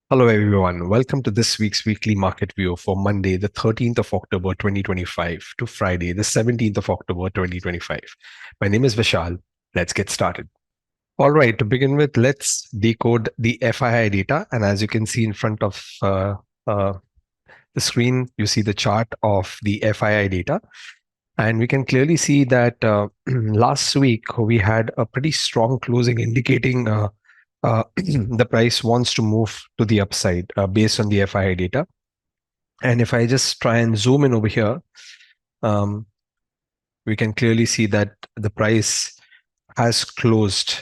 Hello, everyone. Welcome to this week's weekly market view for Monday, the 13th of October, 2025 to Friday, the 17th of October, 2025. My name is Vishal. Let's get started. All right, to begin with, let's decode the FII data. And as you can see in front of uh, the screen, you see the chart of the FII data. And we can clearly see that last week we had a pretty strong closing indicating the price wants to move to the upside based on the FII data. And if I just try and zoom in over here, um, we can clearly see that the price has closed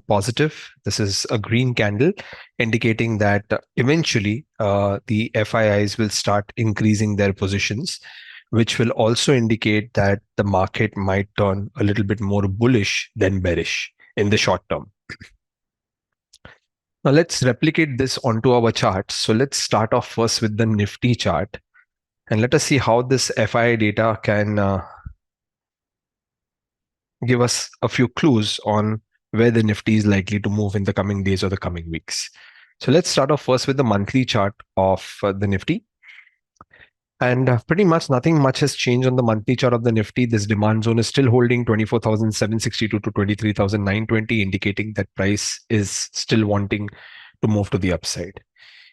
positive. This is a green candle indicating that eventually the FIIs will start increasing their positions, which will also indicate that the market might turn a little bit more bullish than bearish in the short term. Now let's replicate this onto our charts. So let's start off first with the Nifty chart and let us see how this FII data can give us a few clues on where the Nifty is likely to move in the coming days or the coming weeks. So let's start off first with the monthly chart of the Nifty. And pretty much nothing much has changed on the monthly chart of the Nifty. This demand zone is still holding 24,762 to 23,920, indicating that price is still wanting to move to the upside.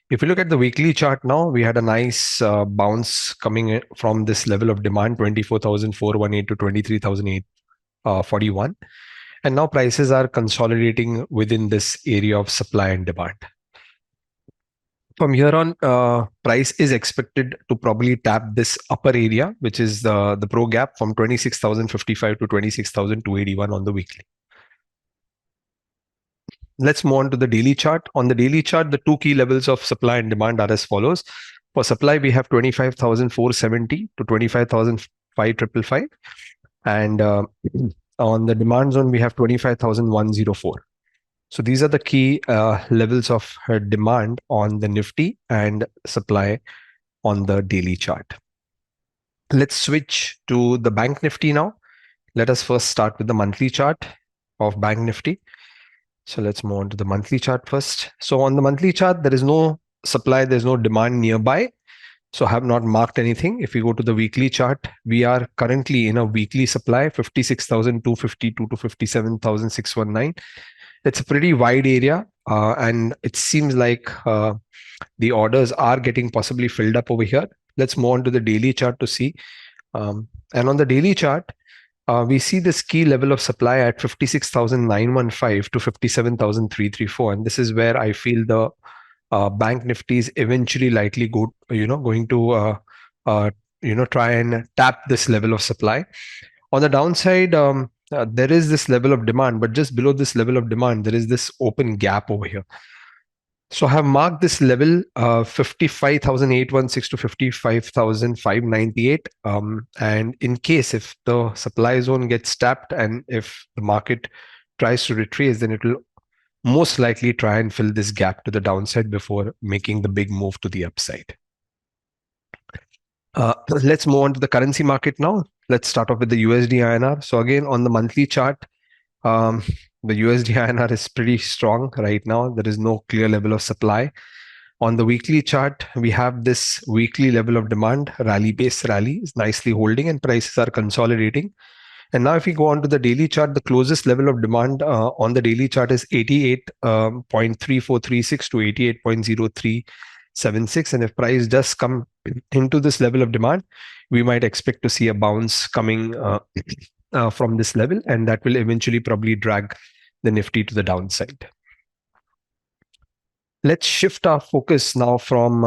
If you look at the weekly chart now, we had a nice bounce coming in from this level of demand, 24,418 to 23,841. And now prices are consolidating within this area of supply and demand. From here on, price is expected to probably tap this upper area, which is the pro gap from 26,055 to 26,281 on the weekly. Let's move on to the daily chart. On the daily chart, the two key levels of supply and demand are as follows. For supply, we have 25,470 to 25,555. And on the demand zone, we have 25,104. So these are the key levels of demand on the Nifty and supply on the daily chart. Let's switch to the Bank Nifty now. Let us first start with the monthly chart of Bank Nifty. So let's move on to the monthly chart first. So on the monthly chart, there is no supply, there's no demand nearby. So I have not marked anything. If we go to the weekly chart, we are currently in a weekly supply, 56,252 to 57,619. It's a pretty wide area, and it seems like the orders are getting possibly filled up over here. Let's move on to the daily chart to see. And on the daily chart, we see this key level of supply at 56,915 to 57,334. And this is where I feel the Bank Nifty is eventually likely going to try and tap this level of supply. On the downside, there is this level of demand, but just below this level of demand, there is this open gap over here. So I have marked this level 55,816 to 55,598. And in case if the supply zone gets tapped and if the market tries to retrace, then it will most likely try and fill this gap to the downside before making the big move to the upside. Let's move on to the currency market now. Let's start off with the USD-INR. So again, on the monthly chart, the USD-INR is pretty strong right now. There is no clear level of supply. On the weekly chart, we have this weekly level of demand, rally-based rally is nicely holding and prices are consolidating. And now if we go on to the daily chart, the closest level of demand on the daily chart is 88.3436 to 88.0376. And if price does come into this level of demand, we might expect to see a bounce coming from this level, and that will eventually probably drag the Nifty to the downside. Let's shift our focus now from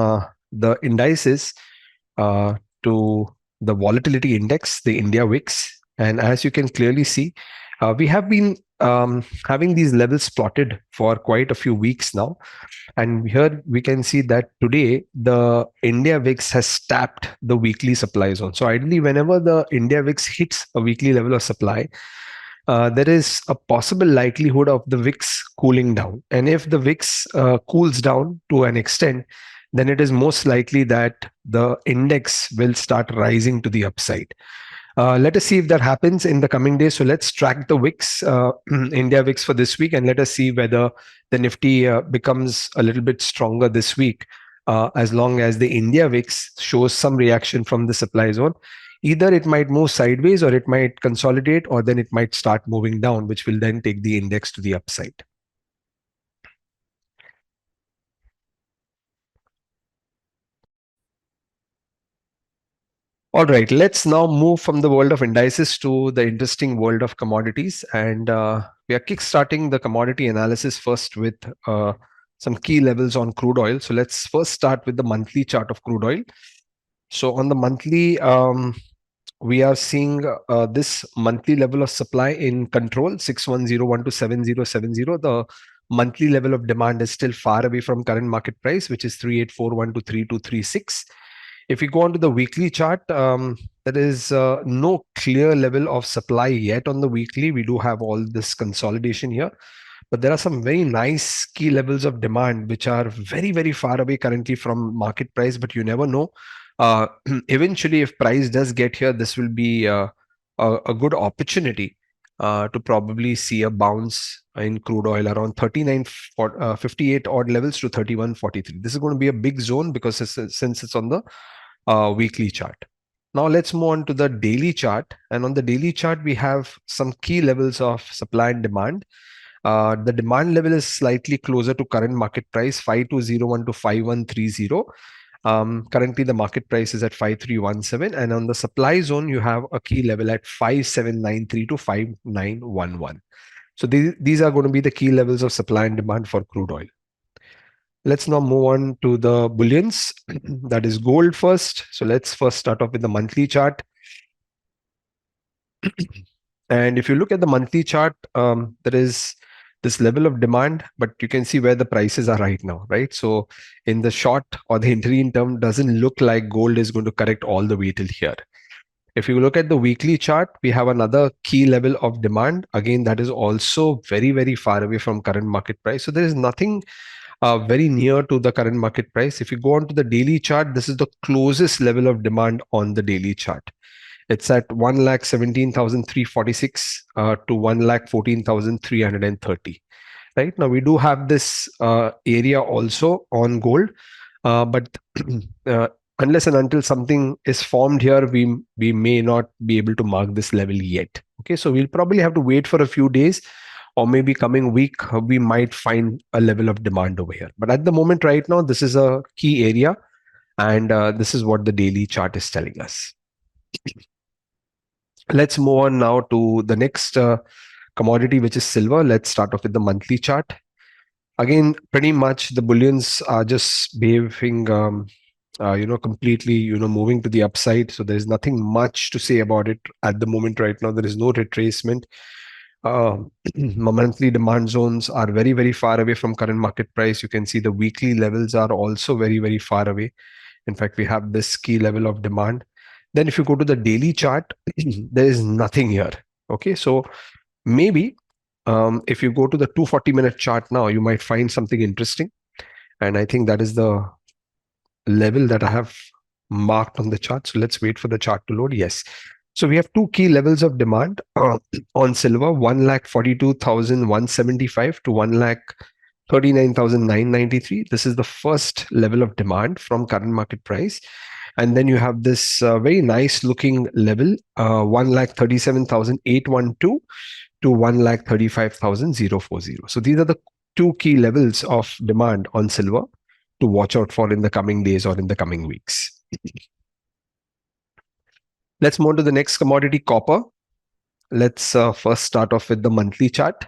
the indices to the volatility index, the IndiaVIX. And as you can clearly see, we have been having these levels plotted for quite a few weeks now. And here we can see that today the IndiaVIX has tapped the weekly supply zone. So ideally, whenever the IndiaVIX hits a weekly level of supply, there is a possible likelihood of the VIX cooling down. And if the VIX cools down to an extent, then it is most likely that the index will start rising to the upside. Let us see if that happens in the coming days. So let's track the VIX, India VIX for this week, and let us see whether the Nifty becomes a little bit stronger this week, as long as the India VIX shows some reaction from the supply zone. Either it might move sideways, or it might consolidate, or then it might start moving down, which will then take the index to the upside. All right, let's now move from the world of indices to the interesting world of commodities. And we are kickstarting the commodity analysis first with some key levels on crude oil. So let's first start with the monthly chart of crude oil. So on the monthly, we are seeing this monthly level of supply in control, 6101 to 7070. The monthly level of demand is still far away from current market price, which is 3841 to 3236. If we go on to the weekly chart, there is no clear level of supply yet on the weekly. We do have all this consolidation here, but there are some very nice key levels of demand which are very, very far away currently from market price, but you never know. Eventually, if price does get here, this will be a good opportunity to probably see a bounce in crude oil around 39.58 odd levels to 31.43. This is going to be a big zone because since it's on the weekly chart. Now let's move on to the daily chart. And on the daily chart, we have some key levels of supply and demand. The demand level is slightly closer to current market price, 5201 to 5130. Currently, the market price is at 5317. And on the supply zone, you have a key level at 5793 to 5911. So these are going to be the key levels of supply and demand for crude oil. Let's now move on to the bullions. That is gold first. So let's first start off with the monthly chart. And if you look at the monthly chart, there is this level of demand, but you can see where the prices are right now, right? So in the short or the interim term, doesn't look like gold is going to correct all the way till here. If you look at the weekly chart, we have another key level of demand. Again, that is also very, very far away from current market price. So there is nothing very near to the current market price. If you go on to the daily chart, this is the closest level of demand on the daily chart. It's at 1,17,346 to 1,14,330. Right now, we do have this area also on gold, but unless and until something is formed here, we may not be able to mark this level yet. Okay, so we'll probably have to wait for a few days, or maybe coming week we might find a level of demand over here. But at the moment, right now, this is a key area, and this is what the daily chart is telling us. Let's move on now to the next commodity, which is silver. Let's start off with the monthly chart. Again, pretty much the bullions are just behaving, completely, moving to the upside. So there's nothing much to say about it at the moment right now. There is no retracement. Monthly demand zones are very, very far away from current market price. You can see the weekly levels are also very, very far away. In fact, we have this key level of demand. Then if you go to the daily chart, there is nothing here. Okay, so maybe if you go to the 240-minute chart now, you might find something interesting. And I think that is the level that I have marked on the chart. So let's wait for the chart to load. Yes. So we have two key levels of demand on silver, 1,42,175 to 1,39,993. This is the first level of demand from current market price. And then you have this very nice looking level, 1,37,812 to 1,35,040. So these are the two key levels of demand on silver to watch out for in the coming days or in the coming weeks. Let's move on to the next commodity, copper. Let's first start off with the monthly chart.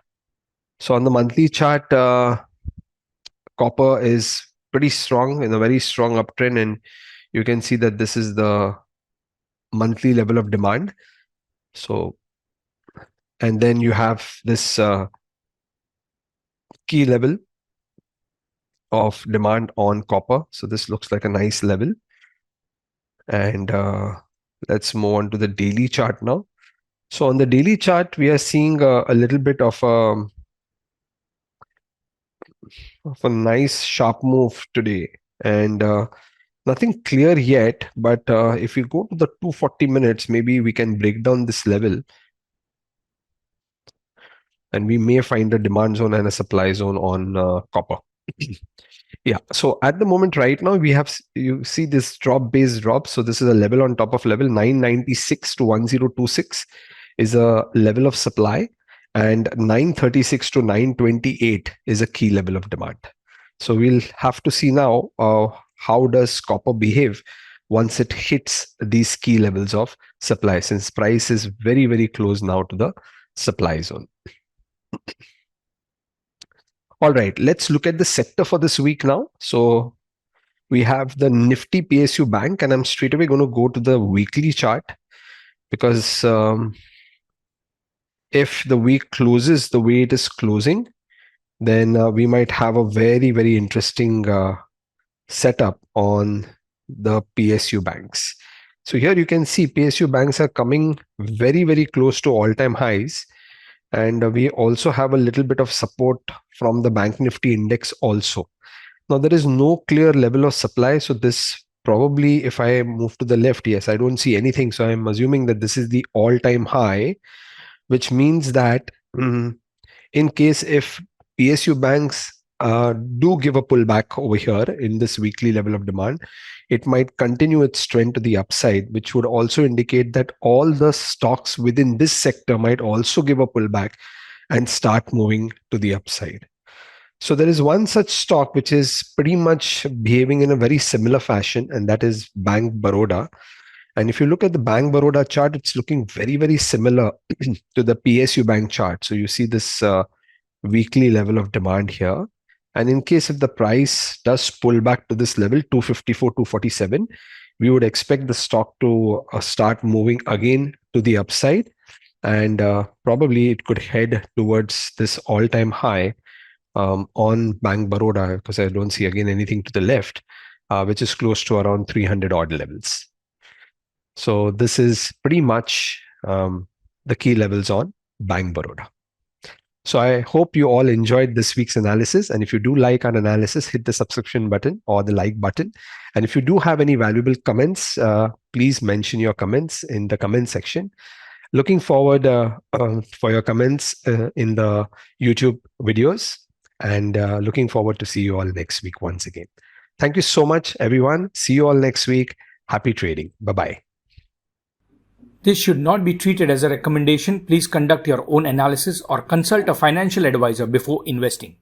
So on the monthly chart, copper is pretty strong, in a very strong uptrend, and you can see that this is the monthly level of demand. So, and then you have this key level of demand on copper. So this looks like a nice level. And let's move on to the daily chart now. So on the daily chart, we are seeing a little bit of a nice sharp move today. And Nothing clear yet, but if we go to the 240 minutes, maybe we can break down this level and we may find a demand zone and a supply zone on copper. Yeah. So at the moment, right now, we have, you see this drop base drop. So this is a level on top of level 996 to 1026 is a level of supply, and 936 to 928 is a key level of demand. So we'll have to see now how does copper behave once it hits these key levels of supply, since price is very, very close now to the supply zone. All right, let's look at the sector for this week now. So we have the Nifty PSU Bank, and I'm straight away going to go to the weekly chart because if the week closes the way it is closing, then we might have a very, very interesting setup on the PSU banks. So here you can see PSU banks are coming very, very close to all-time highs. And we also have a little bit of support from the Bank Nifty index also. Now, there is no clear level of supply. So this probably, if I move to the left, yes, I don't see anything. So I'm assuming that this is the all-time high, which means that in case if PSU banks do give a pullback over here in this weekly level of demand, it might continue its trend to the upside, which would also indicate that all the stocks within this sector might also give a pullback and start moving to the upside. So there is one such stock which is pretty much behaving in a very similar fashion, and that is Bank Baroda. And if you look at the Bank Baroda chart, it's looking very, very similar to the PSU Bank chart. So you see this weekly level of demand here. And in case if the price does pull back to this level, 254, 247, we would expect the stock to start moving again to the upside. And probably it could head towards this all-time high on Bank Baroda, because I don't see again anything to the left, which is close to around 300 odd levels. So this is pretty much the key levels on Bank Baroda. So I hope you all enjoyed this week's analysis. And if you do like our analysis, hit the subscription button or the like button. And if you do have any valuable comments, please mention your comments in the comment section. Looking forward for your comments in the YouTube videos, and looking forward to see you all next week once again. Thank you so much, everyone. See you all next week. Happy trading. Bye-bye. This should not be treated as a recommendation. Please conduct your own analysis or consult a financial advisor before investing.